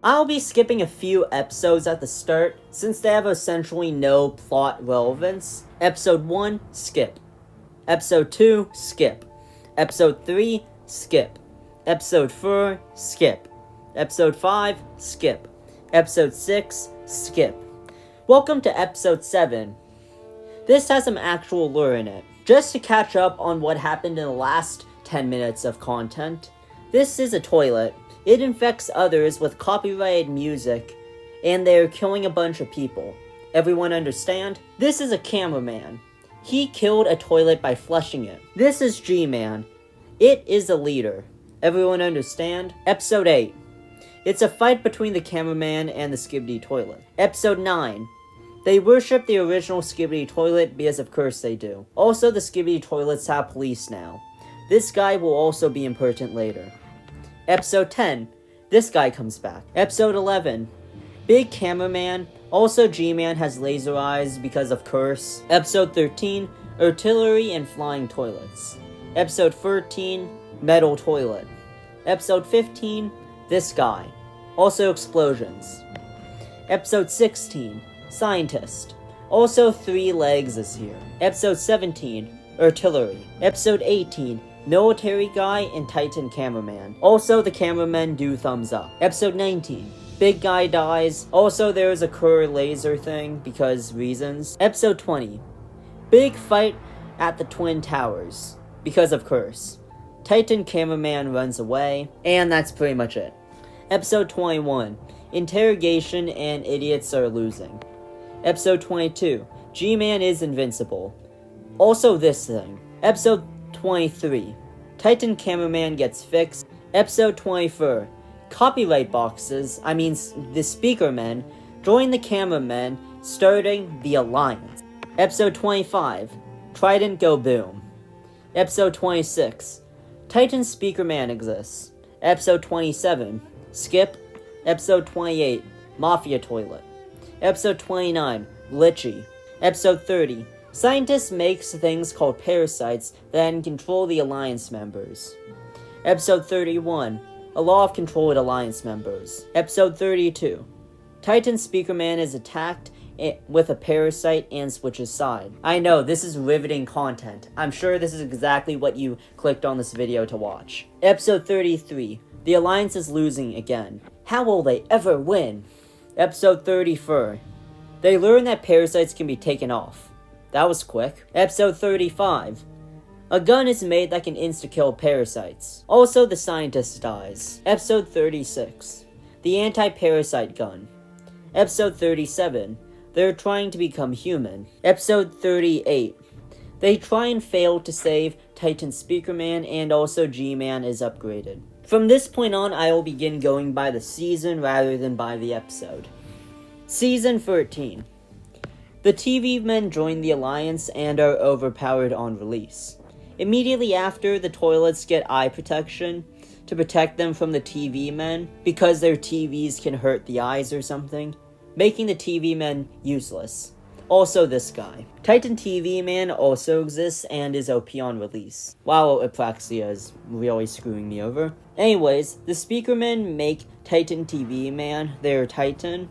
I'll be skipping a few episodes at the start since they have essentially no plot relevance. Episode 1, skip. Episode 2, skip. Episode 3, skip. Episode 4, skip. Episode 5, skip. Episode 6, skip. Welcome to episode 7. This has some actual lore in it. Just to catch up on what happened in the last 10 minutes of content, this is a toilet. It infects others with copyrighted music, and they're killing a bunch of people. Everyone understand? This is a cameraman. He killed a toilet by flushing it. This is G-Man. It is a leader. Everyone understand? Episode 8. It's a fight between the cameraman and the Skibidi toilet. Episode 9. They worship the original Skibidi toilet because of course they do. Also, the Skibidi toilets have police now. This guy will also be important later. Episode 10. This guy comes back. Episode 11. Big cameraman. Also, G-Man has laser eyes because of curse. Episode 13. Artillery and flying toilets. Episode 14. Metal toilet. Episode 15. This guy. Also explosions. Episode 16. Scientist. Also 3 legs is here. Episode 17. Artillery. Episode 18. Military guy and Titan cameraman. Also the cameramen do thumbs up. Episode 19. Big guy dies. Also there's a Kerr laser thing because reasons. Episode 20. Big fight at the Twin Towers because of curse. Titan cameraman runs away. And that's pretty much it. Episode 21. Interrogation and idiots are losing. Episode 22. G-Man is invincible. Also this thing. Episode 23. Titan cameraman gets fixed. Episode 24. Copyright boxes, the speaker men, join the cameramen, starting the Alliance. Episode 25. Trident go boom. Episode 26. Titan speaker man exists. Episode 27. Skip. Episode 28. Mafia toilet. Episode 29. Glitchy. Episode 30. Scientists makes things called parasites that can control the Alliance members. Episode 31. A law of controlled Alliance members. Episode 32. Titan Speakerman is attacked with a parasite and switches side. I know, this is riveting content. I'm sure this is exactly what you clicked on this video to watch. Episode 33. The Alliance is losing again. How will they ever win? Episode 34. They learn that parasites can be taken off. That was quick. Episode 35. A gun is made that can insta-kill parasites. Also, the scientist dies. Episode 36. The anti-parasite gun. Episode 37. They're trying to become human. Episode 38. They try and fail to save Titan Speakerman, and also G-Man is upgraded. From this point on, I will begin going by the season rather than by the episode. Season 13. The TV men join the Alliance and are overpowered on release. Immediately after, the toilets get eye protection to protect them from the TV men because their TVs can hurt the eyes or something, making the TV men useless. Also this guy. Titan TV Man also exists and is OP on release. Wow, Apraxia is really screwing me over. Anyways, the Speakermen make Titan TV Man their Titan,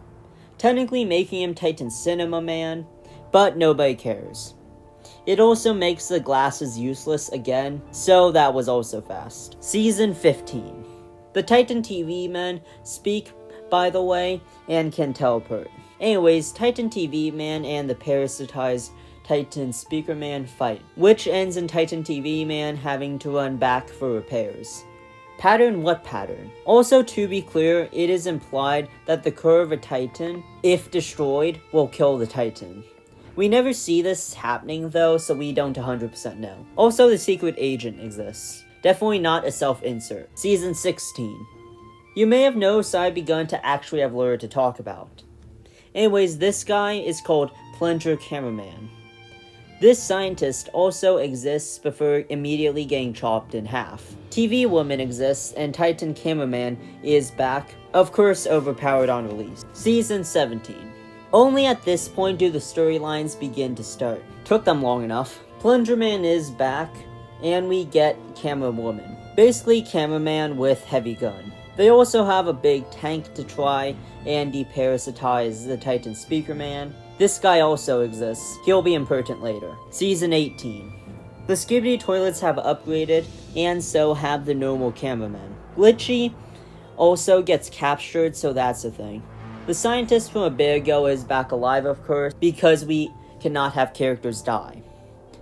technically making him Titan Cinema Man, but nobody cares. It also makes the glasses useless again, so that was also fast. Season 15. The Titan TV men speak, by the way, and can teleport. Anyways, Titan TV Man and the parasitized Titan Speaker Man fight, which ends in Titan TV Man having to run back for repairs. Pattern? What pattern? Also, to be clear, it is implied that the core of a Titan, if destroyed, will kill the Titan. We never see this happening though, so we don't 100% know. Also, the secret agent exists. Definitely not a self-insert. Season 16. You may have noticed I've begun to actually have lore to talk about. Anyways, this guy is called Plunger Cameraman. This scientist also exists before immediately getting chopped in half. TV Woman exists, and Titan Cameraman is back, of course overpowered on release. Season 17. Only at this point do the storylines begin to start. Took them long enough. Plungerman is back, and we get Camera Woman. Basically, Cameraman with heavy gun. They also have a big tank to try and deparasitize the Titan Speaker Man. This guy also exists. He'll be important later. Season 18. The Skibidi toilets have upgraded, and so have the normal cameramen. Glitchy also gets captured, so that's a thing. The scientist from a bit ago is back alive, of course, because we cannot have characters die.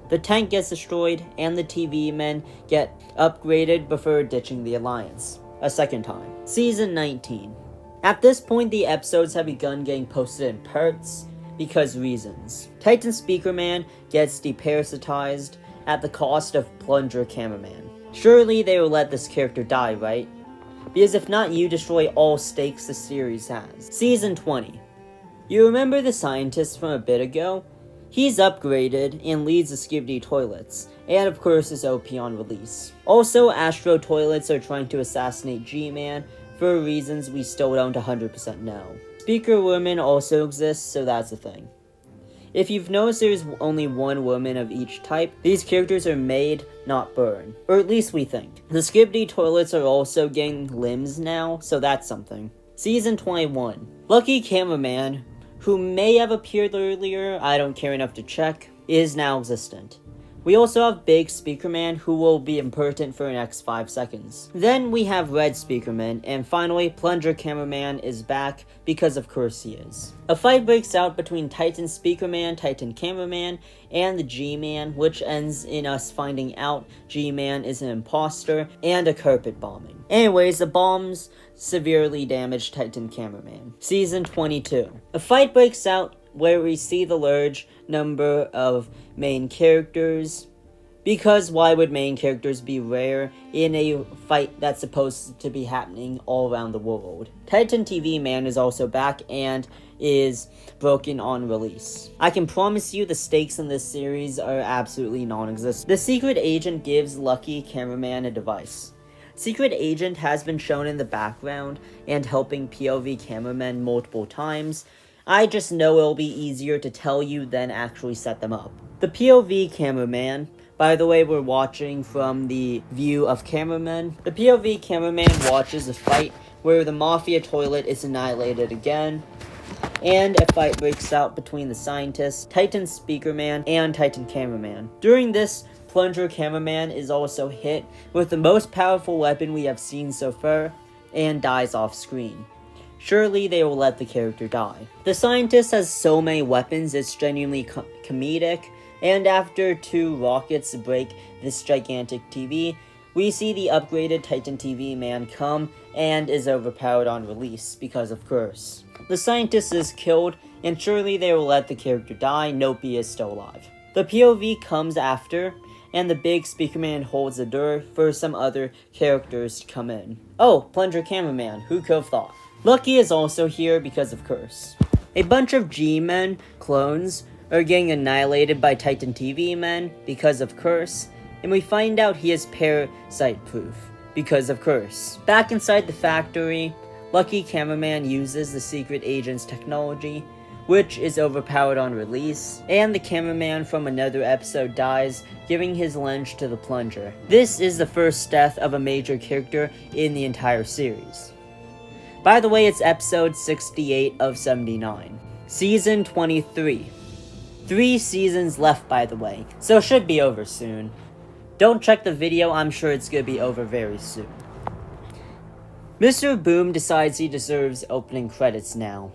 The tank gets destroyed, and the TV men get upgraded before ditching the Alliance a second time. Season 19. At this point, the episodes have begun getting posted in parts because reasons. Titan Speaker Man gets deparasitized at the cost of Plunger Cameraman. Surely they will let this character die, right? Because if not, you destroy all stakes the series has. Season 20. You remember the scientist from a bit ago? He's upgraded and leads the Skibidi toilets, and of course is OP on release. Also, Astro toilets are trying to assassinate G-Man for reasons we still don't 100% know. Speaker women also exist, so that's a thing. If you've noticed there's only one woman of each type, these characters are made, not burned. Or at least we think. The Skibidi toilets are also getting limbs now, so that's something. Season 21. Lucky Cameraman, who may have appeared earlier, I don't care enough to check, is now existent. We also have Big Speakerman, who will be important for the next 5 seconds. Then we have Red Speakerman, and finally, Plunger Cameraman is back, because of course he is. A fight breaks out between Titan Speakerman, Titan Cameraman, and the G-Man, which ends in us finding out G-Man is an imposter, and a carpet bombing. Anyways, the bombs severely damage Titan Cameraman. Season 22. A fight breaks out where we see the large number of main characters, because why would main characters be rare in a fight that's supposed to be happening all around the world? Titan TV Man is also back and is broken on release. I can promise you the stakes in this series are absolutely non-existent. The secret agent gives Lucky Cameraman a device. Secret Agent has been shown in the background and helping POV cameramen multiple times. I just know it'll be easier to tell you than actually set them up. The POV cameraman, by the way, we're watching from the view of cameramen. The POV cameraman watches a fight where the Mafia toilet is annihilated again, and a fight breaks out between the scientist, Titan Speakerman, and Titan Cameraman. During this, Plunger Cameraman is also hit with the most powerful weapon we have seen so far, and dies off screen. Surely they will let the character die. The scientist has so many weapons, it's genuinely comedic, and after 2 rockets break this gigantic TV, we see the upgraded Titan TV Man come and is overpowered on release, because of course. The scientist is killed, and surely they will let the character die. Nope, he is still alive. The POV comes after, and the Big Speakerman holds the door for some other characters to come in. Oh, Plunger Cameraman, who could have thought? Lucky is also here because of course. A bunch of G-Men clones are getting annihilated by Titan TV Men because of course, and we find out he is parasite-proof because of course. Back inside the factory, Lucky Cameraman uses the secret agent's technology, which is overpowered on release, and the cameraman from another episode dies, giving his lens to the Plunger. This is the first death of a major character in the entire series. By the way, it's episode 68 of 79. Season 23. 3 seasons left, by the way, so it should be over soon. Don't check the video, I'm sure it's gonna be over very soon. Mr. Boom decides he deserves opening credits now.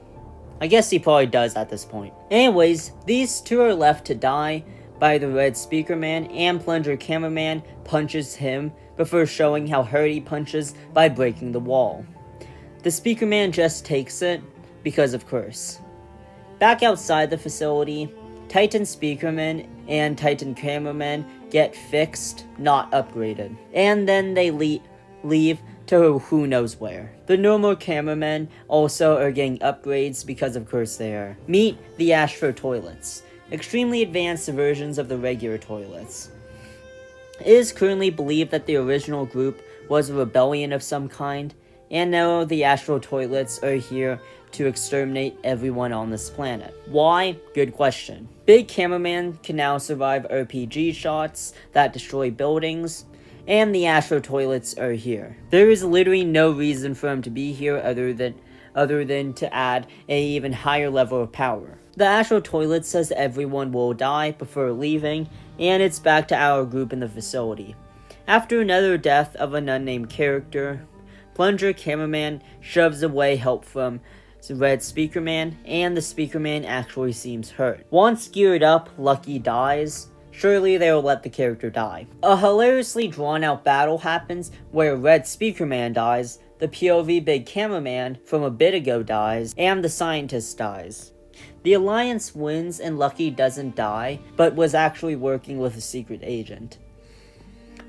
I guess he probably does at this point. Anyways, these 2 are left to die by the Red Speakerman, and Plunger Cameraman punches him before showing how hard he punches by breaking the wall. The Speakerman just takes it, because of course. Back outside the facility, Titan Speakerman and Titan Cameraman get fixed, not upgraded. And then they leave to who knows where. The normal cameramen also are getting upgrades because of course they are. Meet the Astro toilets, extremely advanced versions of the regular toilets. It is currently believed that the original group was a rebellion of some kind, and now the Astro toilets are here to exterminate everyone on this planet. Why? Good question. Big Cameraman can now survive RPG shots that destroy buildings, and the Astro Toilets are here. There is literally no reason for them to be here other than to add a even higher level of power. The Astro Toilet says everyone will die before leaving, and it's back to our group in the facility. After another death of an unnamed character, Plunger Cameraman shoves away help from Red Speaker Man, and the Speaker Man actually seems hurt. Once geared up, Lucky dies. Surely they will let the character die. A hilariously drawn-out battle happens where Red Speaker Man dies, the POV Big Cameraman from a bit ago dies, and the Scientist dies. The Alliance wins and Lucky doesn't die, but was actually working with a secret agent.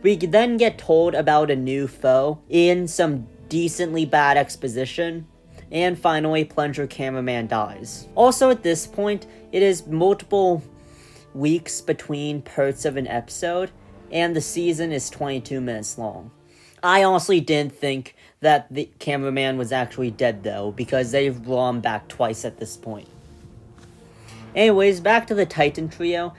We then get told about a new foe in some decently bad exposition, and finally Plunger Cameraman dies. Also at this point, it is multiple weeks between parts of an episode, and the season is 22 minutes long. I honestly didn't think that the cameraman was actually dead though, because they've brought him back twice at this point. Anyways, back to the Titan trio.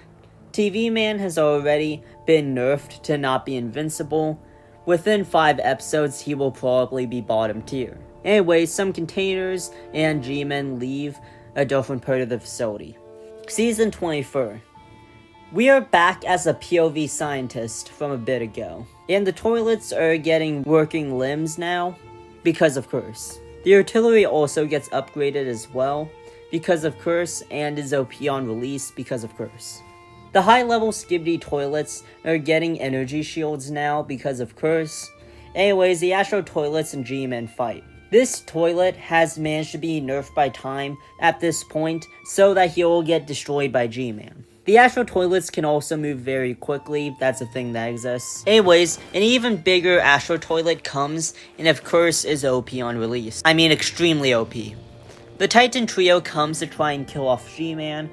TV Man has already been nerfed to not be invincible. Within 5 episodes, he will probably be bottom tier. Anyways, some containers and G-Men leave a different part of the facility. Season 24. We are back as a POV scientist from a bit ago, and the toilets are getting working limbs now, because of Curse. The artillery also gets upgraded as well, because of Curse, and is OP on release because of Curse. The high-level Skibidi toilets are getting energy shields now because of Curse. Anyways, the Astro Toilets and G-Men fight. This toilet has managed to be nerfed by time at this point, so that he will get destroyed by G-Man. The Astro Toilets can also move very quickly, that's a thing that exists. Anyways, an even bigger Astro Toilet comes, and if Curse is OP on release. I mean extremely OP. The Titan Trio comes to try and kill off G-Man.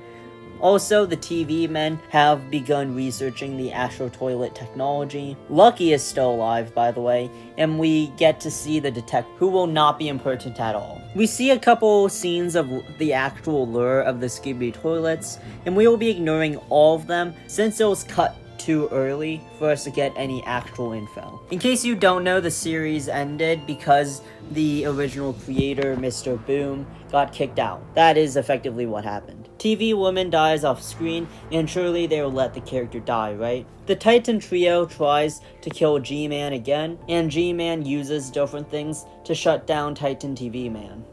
Also, the TV men have begun researching the Astro Toilet technology. Lucky is still alive, by the way, and we get to see the detective, who will not be impertinent at all. We see a couple scenes of the actual lure of the Skibidi toilets, and we will be ignoring all of them since it was cut too early for us to get any actual info. In case you don't know, the series ended because the original creator, Mr. Boom, got kicked out. That is effectively what happened. TV woman dies off screen, and surely they will let the character die, right? The Titan Trio tries to kill G-Man again, and G-Man uses different things to shut down Titan TV Man.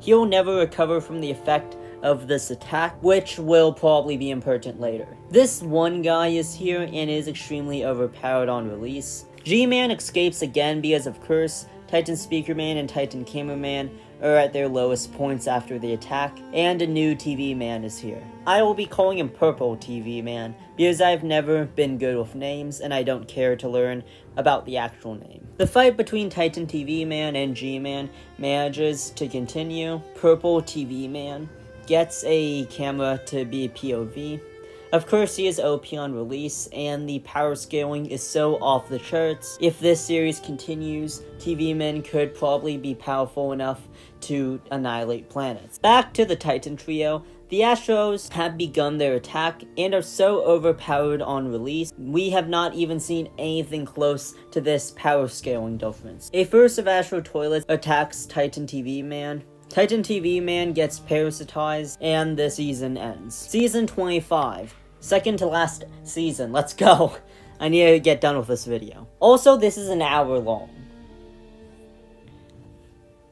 He'll never recover from the effect of this attack, which will probably be impertinent later. This one guy is here and is extremely overpowered on release. G-Man escapes again because of Curse. Titan Speaker Man and Titan Cameraman are at their lowest points after the attack, and a new TV Man is here. I will be calling him Purple TV Man, because I've never been good with names, and I don't care to learn about the actual name. The fight between Titan TV Man and G-Man manages to continue. Purple TV Man gets a camera to be a POV. Of course, he is OP on release, and the power scaling is so off the charts. If this series continues, TV men could probably be powerful enough to annihilate planets. Back to the Titan Trio. The Astros have begun their attack and are so overpowered on release, we have not even seen anything close to this power scaling difference. A first of Astro Toilets attacks Titan TV Man. Titan TV Man gets parasitized, and the season ends. Season 25. Second to last season. Let's go. I need to get done with this video. Also, this is an hour long.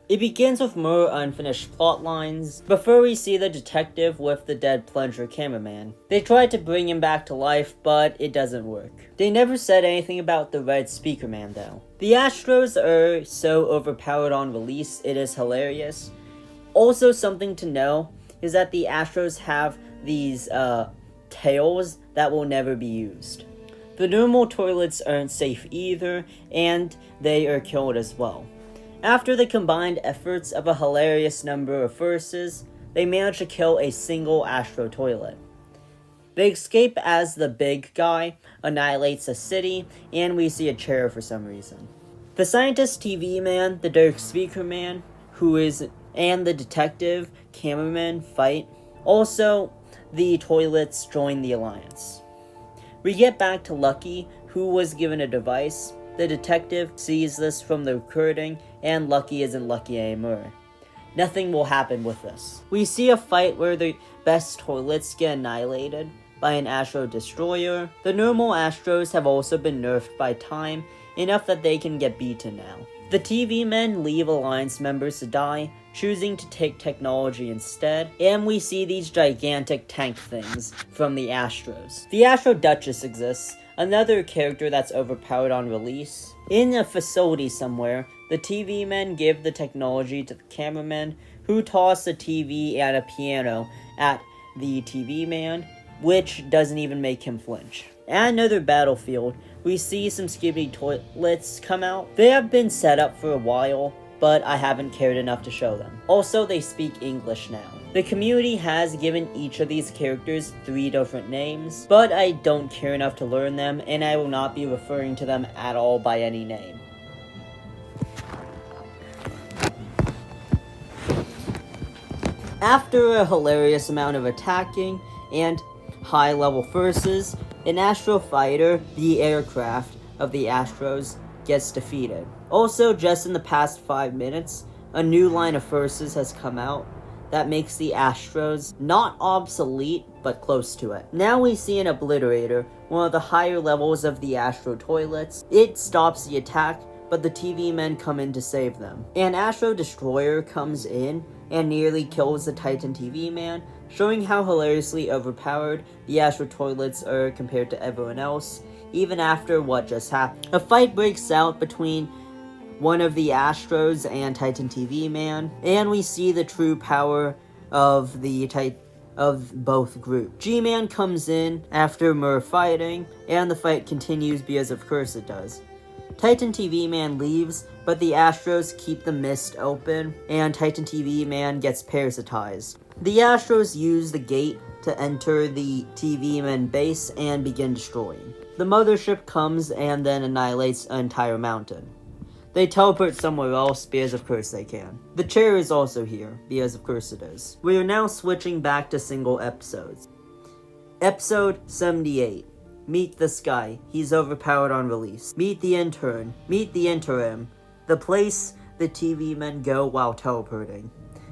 It begins with more unfinished plot lines before we see the detective with the dead Plunger Cameraman. They try to bring him back to life, but it doesn't work. They never said anything about the Red Speaker Man, though. The Astros are so overpowered on release, it is hilarious. Also, something to know is that the Astros have these tails that will never be used. The normal toilets aren't safe either, and they are killed as well. After the combined efforts of a hilarious number of forces, they manage to kill a single Astro Toilet. They escape as the big guy annihilates a city, and we see a chair for some reason. The Scientist TV Man, the Dark Speaker Man, and the Detective Cameraman fight. Also, the toilets join the Alliance. We get back to Lucky, who was given a device. the detective sees this from the recording, and Lucky isn't lucky anymore. Nothing will happen with this. We see a fight where the best toilets get annihilated by an Astro Destroyer. The normal Astros have also been nerfed by time, enough that they can get beaten now. The TV men leave Alliance members to die, choosing to take technology instead, and we see these gigantic tank things from the Astros. The Astro Duchess exists, another character that's overpowered on release. In a facility somewhere, the TV men give the technology to the cameramen, who toss a TV and a piano at the TV man, which doesn't even make him flinch. At another battlefield, we see some Skibidi toilets come out. They have been set up for a while, but I haven't cared enough to show them. Also, they speak English now. The community has given each of these characters 3 different names, but I don't care enough to learn them, and I will not be referring to them at all by any name. After a hilarious amount of attacking and high-level versus, an Astro Fighter, the aircraft of the Astros, gets defeated. Also, just in the past 5 minutes, a new line of verses has come out that makes the Astros not obsolete, but close to it. Now we see an Obliterator, one of the higher levels of the Astro toilets. It stops the attack, but the TV men come in to save them. An Astro Destroyer comes in and nearly kills the Titan TV man, showing how hilariously overpowered the Astro toilets are compared to everyone else, even after what just happened. A fight breaks out between one of the Astros and Titan TV man, and we see the true power of both groups. G-Man comes in after more fighting, and the fight continues because of course it does. Titan TV Man leaves, but the Astros keep the mist open, and Titan TV Man gets parasitized. The Astros use the gate to enter the TV Man base and begin destroying. The mothership comes and then annihilates an entire mountain. They teleport somewhere else because of course they can. The chair is also here, because of course it is. We are now switching back to single episodes. Episode 78. Meet this guy. He's overpowered on release. Meet the intern. Meet the interim. The place the TV men go while teleporting.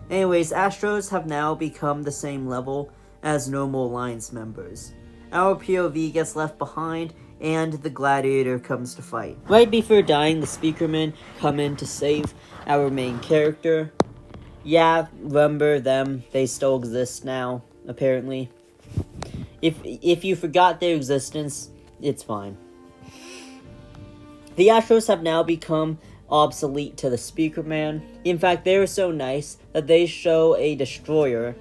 Anyways, Astros have now become the same level as normal Alliance members. Our POV gets left behind, and the Gladiator comes to fight. Right before dying, the Speakermen come in to save our main character. Yeah, remember them. They still exist now, apparently. If you forgot their existence, it's fine. The Astros have now become obsolete to the Speakerman. In fact, they are so nice that they show a destroyer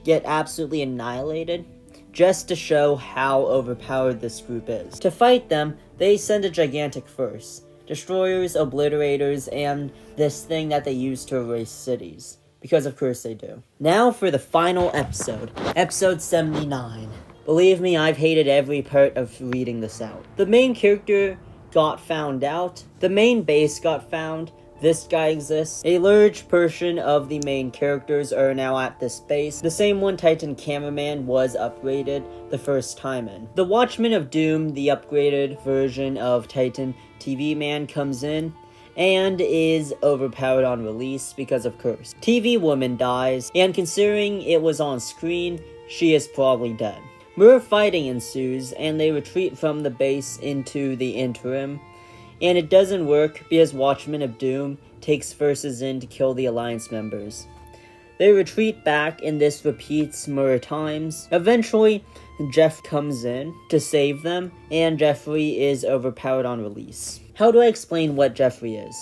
get absolutely annihilated just to show how overpowered this group is. To fight them, they send a gigantic force. Destroyers, obliterators, and this thing that they use to erase cities. Because of course they do. Now for the final episode. Episode 79. Believe me, I've hated every part of reading this out. The main character got found out. The main base got found. This guy exists. A large portion of the main characters are now at this base. The same one Titan Cameraman was upgraded the first time in. The Watchman of Doom, the upgraded version of Titan TV Man, comes in and is overpowered on release because of course. TV Woman dies, and considering it was on screen, she is probably dead. More fighting ensues, and they retreat from the base into the interim, and it doesn't work because Watchman of Doom takes verses in to kill the Alliance members. They retreat back, and this repeats more times. Eventually, Jeff comes in to save them, and Jeffrey is overpowered on release. How do I explain what Jeffrey is?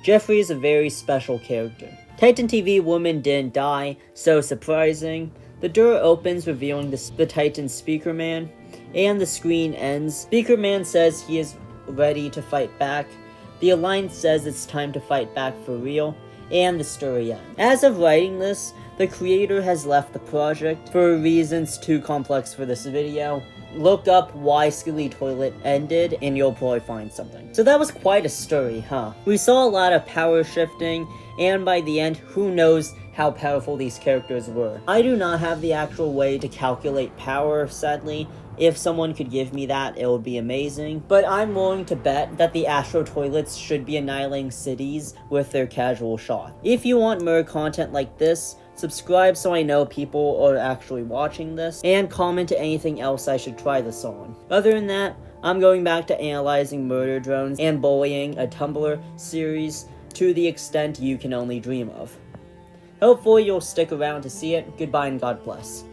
Jeffrey is a very special character. Titan TV Woman didn't die, so surprising. The door opens, revealing the Titan Speakerman, and the screen ends. Speakerman says he is ready to fight back. The Alliance says it's time to fight back for real, and the story ends. As of writing this, the creator has left the project for reasons too complex for this video. Look up why Skibidi Toilet ended, and you'll probably find something. So that was quite a story, huh? We saw a lot of power shifting, and by the end, who knows how powerful these characters were. I do not have the actual way to calculate power, sadly, If someone could give me that, it would be amazing. But I'm willing to bet that the Astro Toilets should be annihilating cities with their casual shot. If you want more content like this, subscribe so I know people are actually watching this, and comment anything else I should try this on. Other than that, I'm going back to analyzing murder drones and bullying, a Tumblr series, to the extent you can only dream of. Hopefully you'll stick around to see it. Goodbye and God bless.